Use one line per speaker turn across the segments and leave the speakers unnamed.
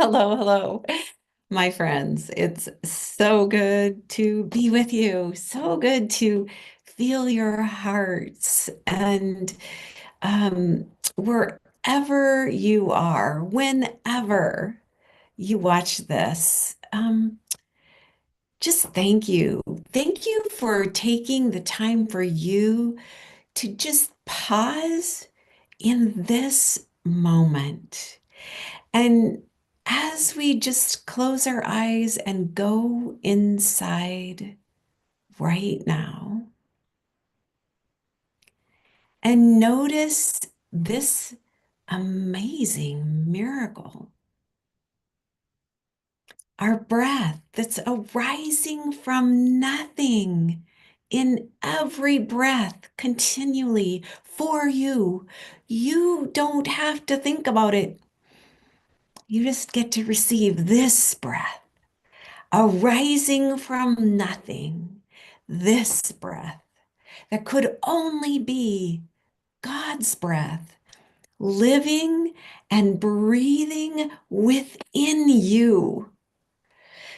Hello, hello, my friends. It's so good to be with you. So good to feel your hearts. And wherever you are, whenever you watch this, just thank you. Thank you for taking the time for you to just pause in this moment. And as we just close our eyes and go inside right now and notice this amazing miracle, our breath that's arising from nothing in every breath continually for you. You don't have to think about it. You just get to receive this breath arising from nothing, this breath that could only be God's breath, living and breathing within you.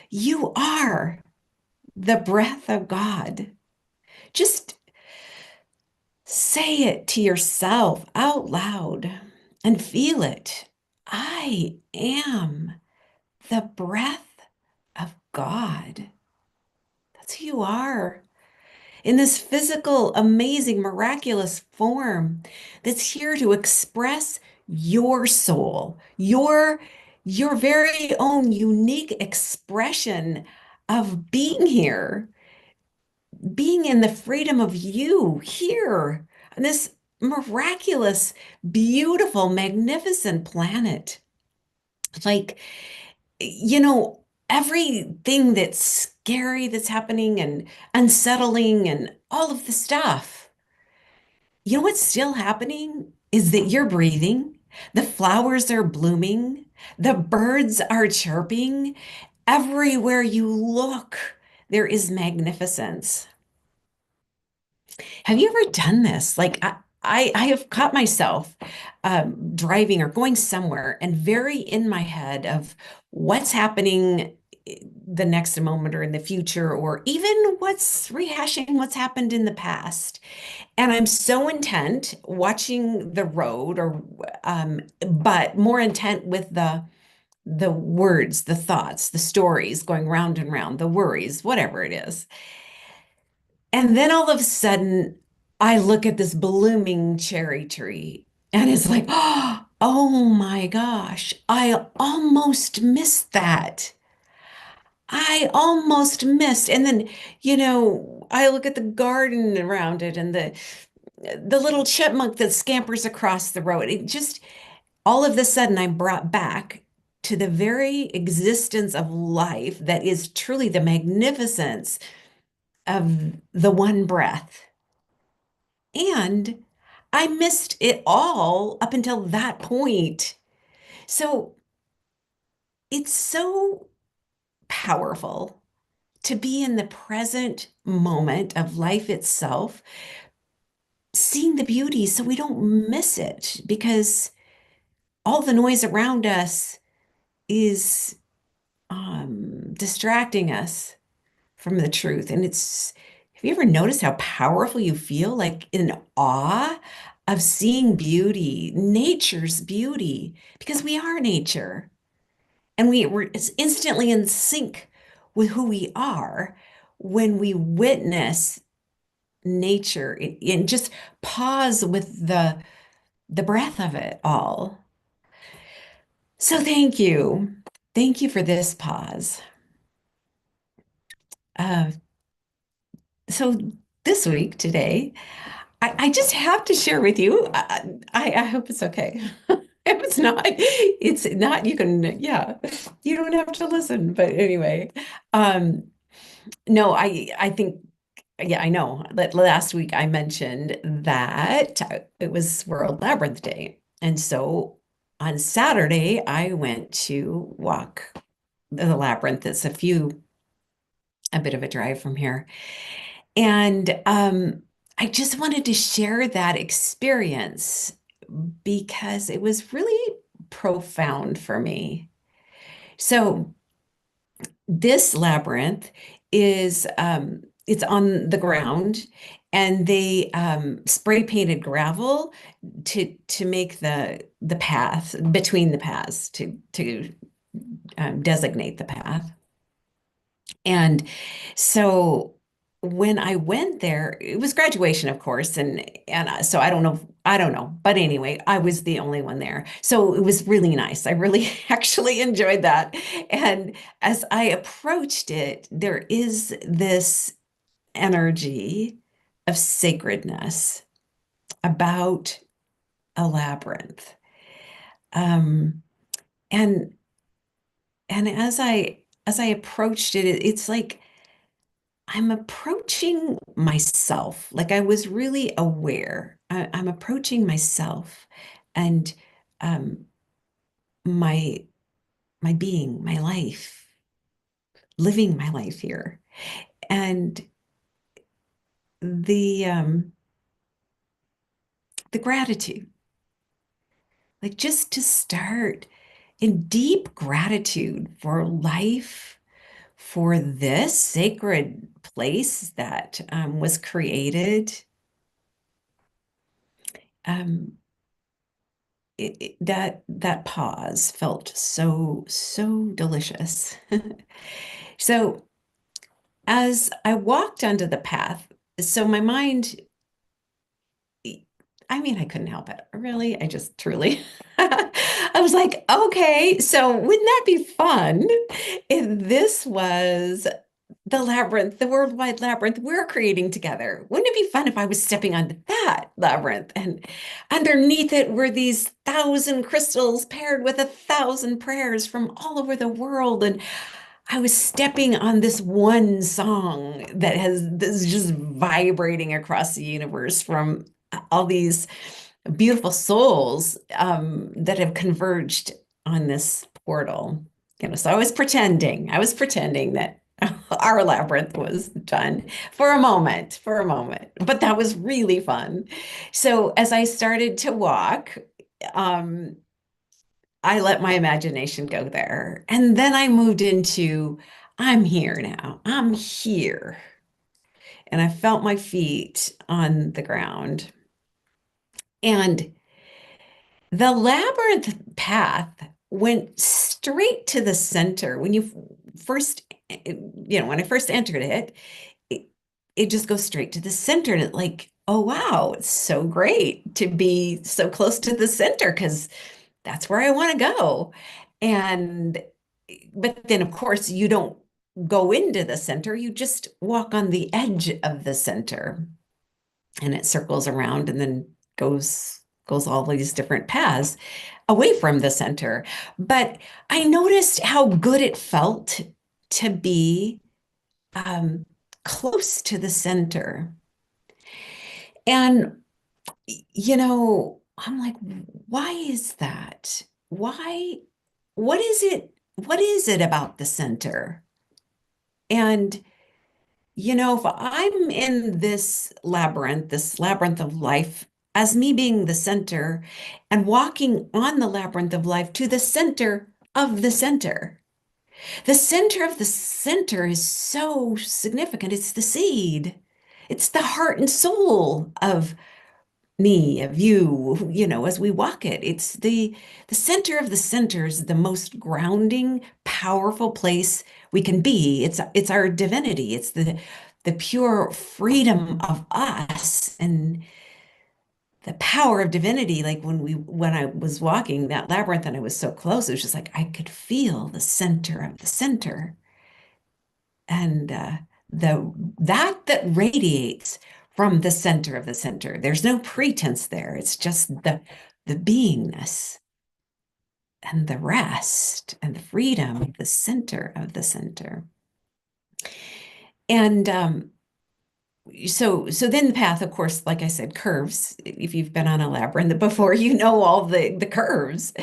You are the breath of God. Just say it to yourself out loud and feel it. I am the breath of God. That's who you are. In this physical, amazing, miraculous form that's here to express your soul, your very own unique expression of being here, being in the freedom of you here on this miraculous, beautiful, magnificent planet. Like, everything that's scary that's happening and unsettling and all of the stuff, what's still happening is that you're breathing, the flowers are blooming, the birds are chirping. Everywhere you look, there is magnificence. Have you ever done this? I have caught myself driving or going somewhere and very in my head of what's happening the next moment or in the future, or even what's rehashing what's happened in the past. And I'm so intent watching the road, or but more intent with the words, the thoughts, the stories going round and round, the worries, whatever it is. And then all of a sudden, I look at this blooming cherry tree and it's like, oh my gosh, I almost missed that. I almost missed. And then, I look at the garden around it and the little chipmunk that scampers across the road. It just all of a sudden I'm brought back to the very existence of life that is truly the magnificence of the one breath. And I missed it all up until that point. So it's so powerful to be in the present moment of life itself, seeing the beauty so we don't miss it, because all the noise around us is distracting us from the truth. And have you ever noticed how powerful you feel, like in awe of seeing beauty, nature's beauty, because we are nature and it's instantly in sync with who we are when we witness nature and just pause with the breath of it all. So thank you. Thank you for this pause. Uh, so this week, today, I just have to share with you. I hope it's okay. If it's not, you can, yeah, you don't have to listen. But anyway, um, no, I think, yeah, I know that last week I mentioned that it was World Labyrinth Day. And so on Saturday, I went to walk the labyrinth. It's a bit of a drive from here. And I just wanted to share that experience because it was really profound for me. So this labyrinth is it's on the ground, and they spray painted gravel to make the path between the paths to designate the path. And so when I went there, it was graduation, of course, and so I don't know, but anyway, I was the only one there, so it was really nice. I really actually enjoyed that. And as I approached it, there is this energy of sacredness about a labyrinth. Um, and and as I approached it, it's like I'm approaching myself. Like I was really aware. I'm approaching myself and um, my my being, my life, living my life here, and the the gratitude, like just to start in deep gratitude for life, for this sacred place that was created. Um, that pause felt so delicious. So as I walked onto the path, so my mind, I mean, I couldn't help it. Really, I just truly, I was like, okay, so wouldn't that be fun if this was the labyrinth, the worldwide labyrinth we're creating together? Wouldn't it be fun if I was stepping onto that labyrinth and underneath it were these thousand crystals paired with 1,000 prayers from all over the world? And I was stepping on this one song that has this just vibrating across the universe from all these beautiful souls that have converged on this portal. So I was pretending that our labyrinth was done for a moment, but that was really fun. So as I started to walk, um, I let my imagination go there. And then I moved into, I'm here now. I'm here. And I felt my feet on the ground. And the labyrinth path went straight to the center. When you first, when I first entered it, it, it just goes straight to the center. And it like, oh, wow, it's so great to be so close to the center because that's where I want to go. And, but then, of course, you don't go into the center, you just walk on the edge of the center and it circles around and then goes all these different paths away from the center. But I noticed how good it felt to be um, close to the center. And, I'm like, why is that? Why? What is it? What is it about the center? And, if I'm in this labyrinth of life, as me being the center and walking on the labyrinth of life to the center of the center of the center is so significant. It's the seed, it's the heart and soul of me, of you, as we walk it. It's the center of the center is the most grounding, powerful place we can be. It's our divinity. It's the pure freedom of us and the power of divinity. Like when I was walking that labyrinth and I was so close, it was just like I could feel the center of the center. And the that radiates from the center of the center. There's no pretense there. It's just the beingness and the rest and the freedom of the center of the center. And so then the path, of course, like I said, curves. If you've been on a labyrinth before, you know all the curves.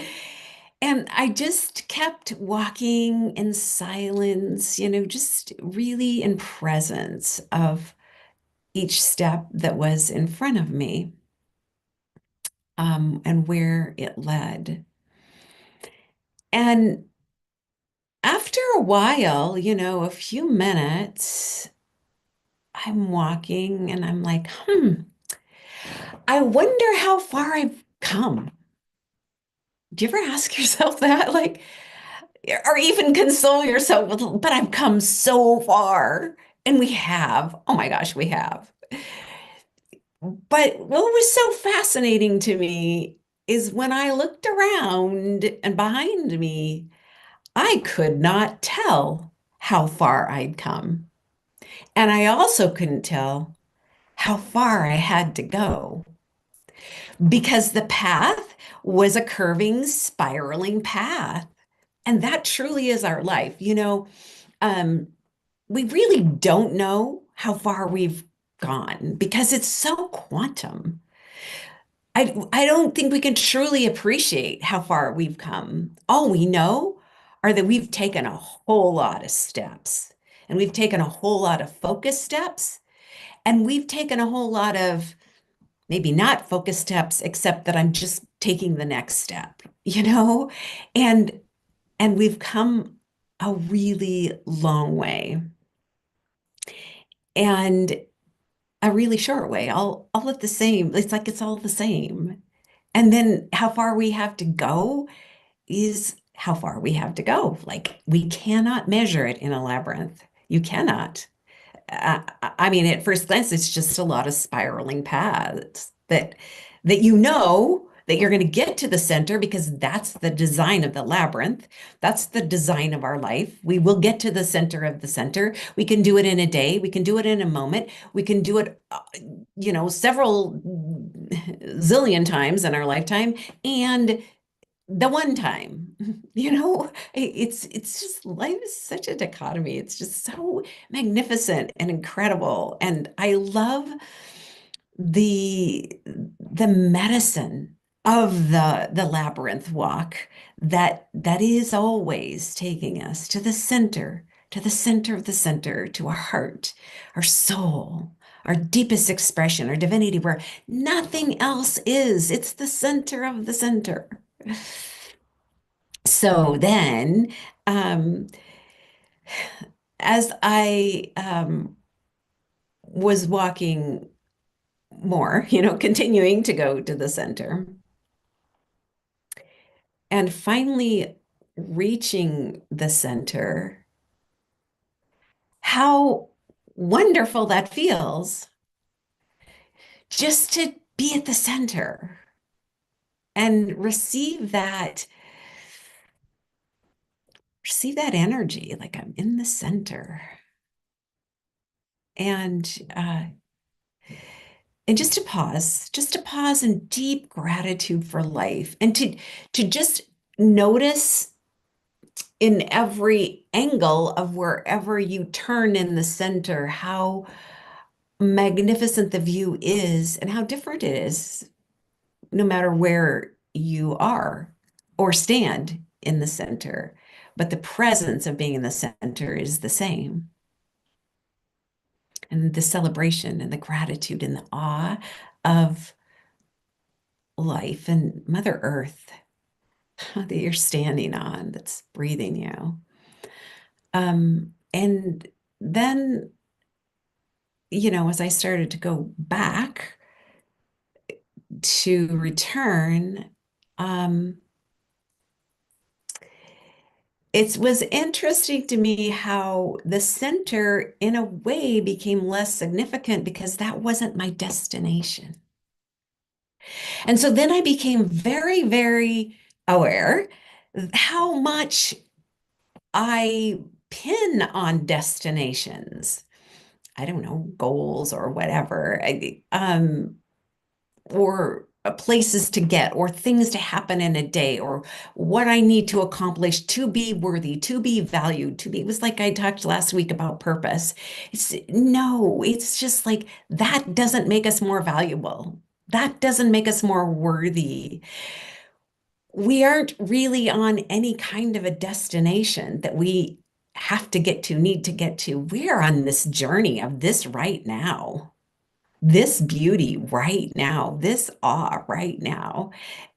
And I just kept walking in silence, just really in presence of each step that was in front of me, and where it led. And while, a few minutes, I'm walking and I'm like, I wonder how far I've come. Do you ever ask yourself that? Like, or even console yourself with, but I've come so far. And we have. Oh my gosh, we have. But what was so fascinating to me is when I looked around and behind me, I could not tell how far I'd come. And I also couldn't tell how far I had to go because the path was a curving, spiraling path. And that truly is our life. Um, we really don't know how far we've gone because it's so quantum. I don't think we can truly appreciate how far we've come. All we know are that we've taken a whole lot of steps, and we've taken a whole lot of focus steps, and we've taken a whole lot of maybe not focus steps, except that I'm just taking the next step, And and we've come a really long way and a really short way. All at the same. It's like it's all the same. And then how far we have to go is how far we have to go. Like we cannot measure it in a labyrinth. You cannot. I mean, at first glance, it's just a lot of spiraling paths that that you're going to get to the center because that's the design of the labyrinth. That's the design of our life. We will get to the center of the center. We can do it in a day. We can do it in a moment. We can do it, several zillion times in our lifetime. And the one time, it's just life is such a dichotomy. It's just so magnificent and incredible. And I love the medicine of the labyrinth walk that is always taking us to the center of the center, to our heart, our soul, our deepest expression, our divinity, where nothing else is. It's the center of the center. So then, um, as I was walking more, continuing to go to the center and finally reaching the center, how wonderful that feels just to be at the center and receive that energy, like I'm in the center. And and just to pause in deep gratitude for life and to just notice in every angle of wherever you turn in the center how magnificent the view is and how different it is no matter where you are or stand in the center, but the presence of being in the center is the same, and the celebration and the gratitude and the awe of life and Mother Earth that you're standing on, that's breathing you. And then, as I started to go back to return, it was interesting to me how the center, in a way, became less significant because that wasn't my destination. And so then I became very, very aware how much I pin on destinations. I don't know, goals or whatever, or places to get, or things to happen in a day, or what I need to accomplish to be worthy, to be valued, to be. It was like I talked last week about purpose. It's just like that doesn't make us more valuable. That doesn't make us more worthy. We aren't really on any kind of a destination that we have to get to, need to get to. We're on this journey of this right now, this beauty right now, this awe right now.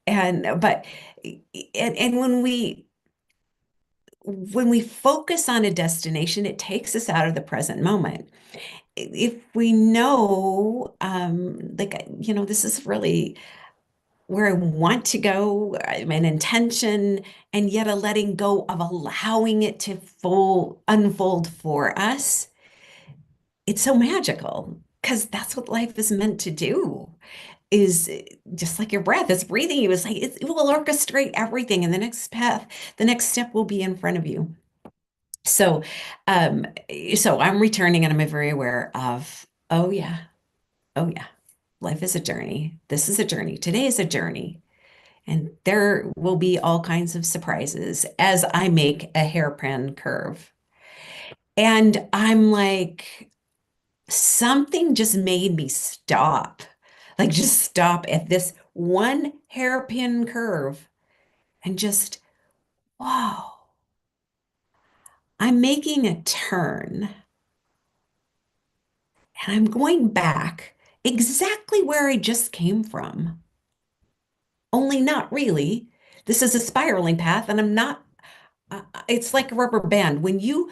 And when we when we focus on a destination, it takes us out of the present moment. If we know, like, this is really where I want to go, an intention, and yet a letting go of allowing it to full unfold for us, it's so magical because that's what life is meant to do. Is just like your breath, it's breathing you. It's like it will orchestrate everything, and the next step will be in front of you. So, um, so I'm returning, and I'm very aware of, oh yeah, oh yeah, life is a journey. This is a journey. Today is a journey. And there will be all kinds of surprises as I make a hairpin curve. And I'm like, something just made me stop, like just stop at this one hairpin curve and just, wow, I'm making a turn and I'm going back exactly where I just came from. Only not really. This is a spiraling path, and I'm not it's like a rubber band. When you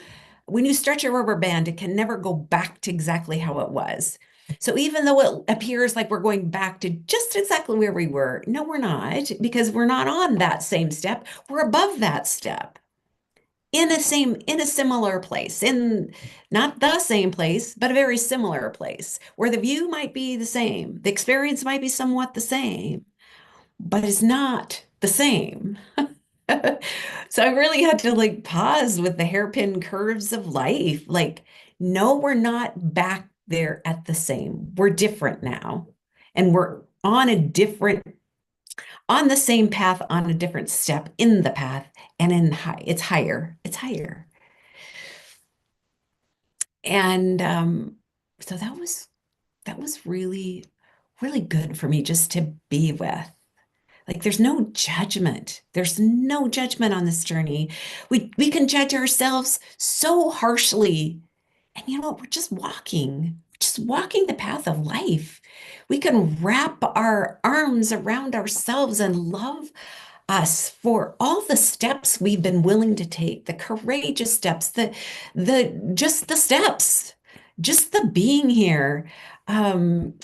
stretch a rubber band, it can never go back to exactly how it was. So even though it appears like we're going back to just exactly where we were, no, we're not, because we're not on that same step. We're above that step in a similar place, in not the same place, but a very similar place where the view might be the same, the experience might be somewhat the same, but it's not the same. So I really had to like pause with the hairpin curves of life. Like, no, we're not back there at the same. We're different now. And we're on the same path, on a different step in the path. And it's higher. It's higher. And so that was really, really good for me just to be with. Like there's no judgment. There's no judgment on this journey. We can judge ourselves so harshly. And you know what? We're just walking the path of life. We can wrap our arms around ourselves and love us for all the steps we've been willing to take, the courageous steps, the just the steps, just the being here. Um,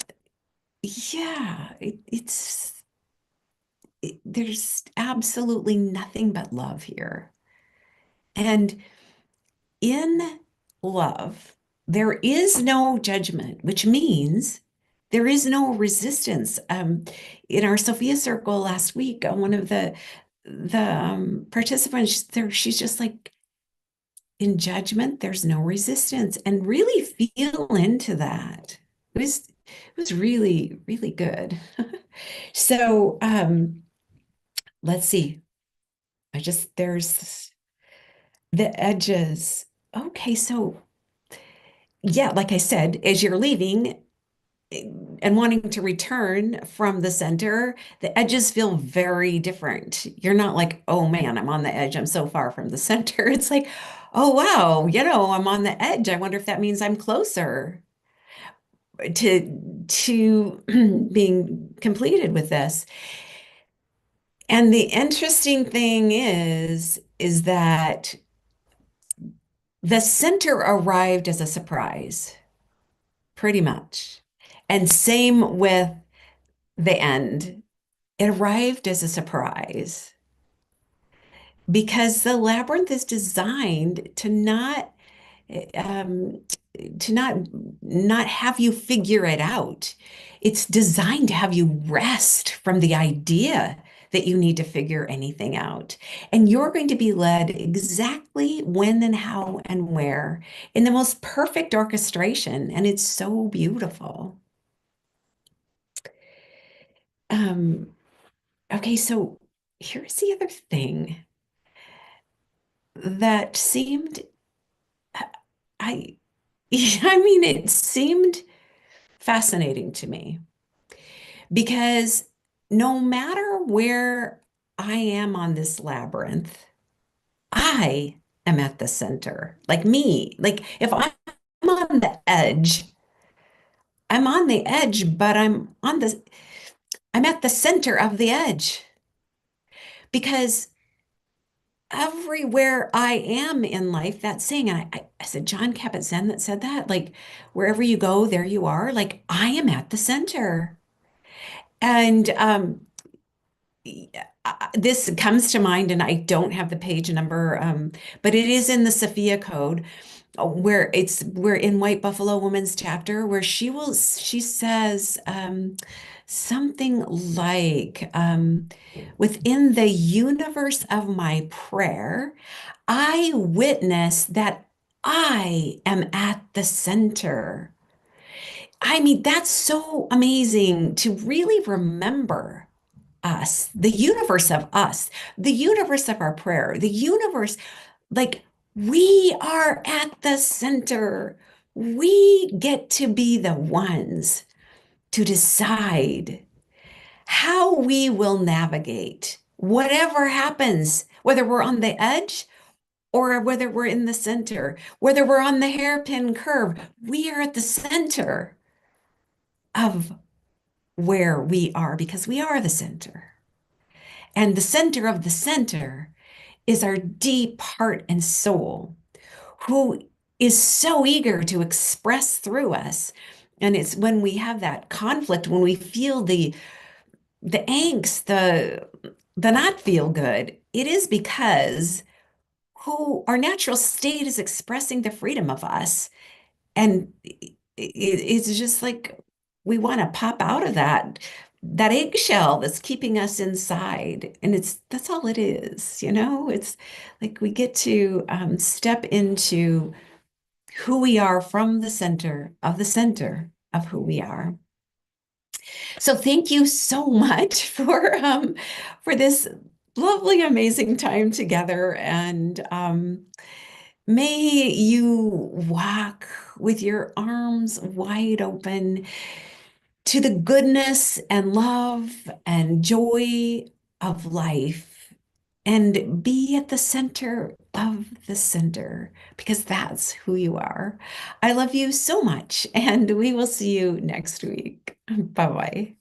yeah, there's absolutely nothing but love here. And in love, there is no judgment, which means there is no resistance. In our Sophia circle last week, one of the participants there, she's just like, in judgment, there's no resistance, and really feel into that. It was really, really good. So let's see. There's the edges. Okay, so yeah, like I said, as you're leaving and wanting to return from the center, the edges feel very different. You're not like, oh man, I'm on the edge. I'm so far from the center. It's like, oh wow, I'm on the edge. I wonder if that means I'm closer to being completed with this. And the interesting thing is that the center arrived as a surprise, pretty much. And same with the end. It arrived as a surprise because the labyrinth is designed um, to not have you figure it out. It's designed to have you rest from the idea that you need to figure anything out. And you're going to be led exactly when and how and where in the most perfect orchestration. And it's so beautiful. Um, okay, so here's the other thing that seemed, I, I mean, it seemed fascinating to me because no matter where I am on this labyrinth, I am at the center. Like me, like if I'm on the edge, I'm on the edge, but I'm at the center of the edge because everywhere I am in life, that saying, and I said, John Kabat-Zinn that said that, like, wherever you go, there you are. Like, I am at the center. And this comes to mind, and I don't have the page number, but it is in the Sophia Code, where we're in White Buffalo Woman's chapter, where she says something like, within the universe of my prayer, I witness that I am at the center. I mean, that's so amazing to really remember us, the universe of us, the universe of our prayer, the universe, like we are at the center. We get to be the ones to decide how we will navigate whatever happens, whether we're on the edge or whether we're in the center, whether we're on the hairpin curve. We are at the center of where we are because we are the center. And the center of the center is our deep heart and soul, who is so eager to express through us. And it's when we have that conflict, when we feel the angst, the not feel good, it is because who our natural state is expressing the freedom of us. And it's just like we want to pop out of that eggshell that's keeping us inside. And that's all it is, you know? It's like we get to step into who we are from the center of who we are. So thank you so much for this lovely, amazing time together. And may you walk with your arms wide open to the goodness and love and joy of life and be at the center of the center because that's who you are. I love you so much, and we will see you next week. Bye bye.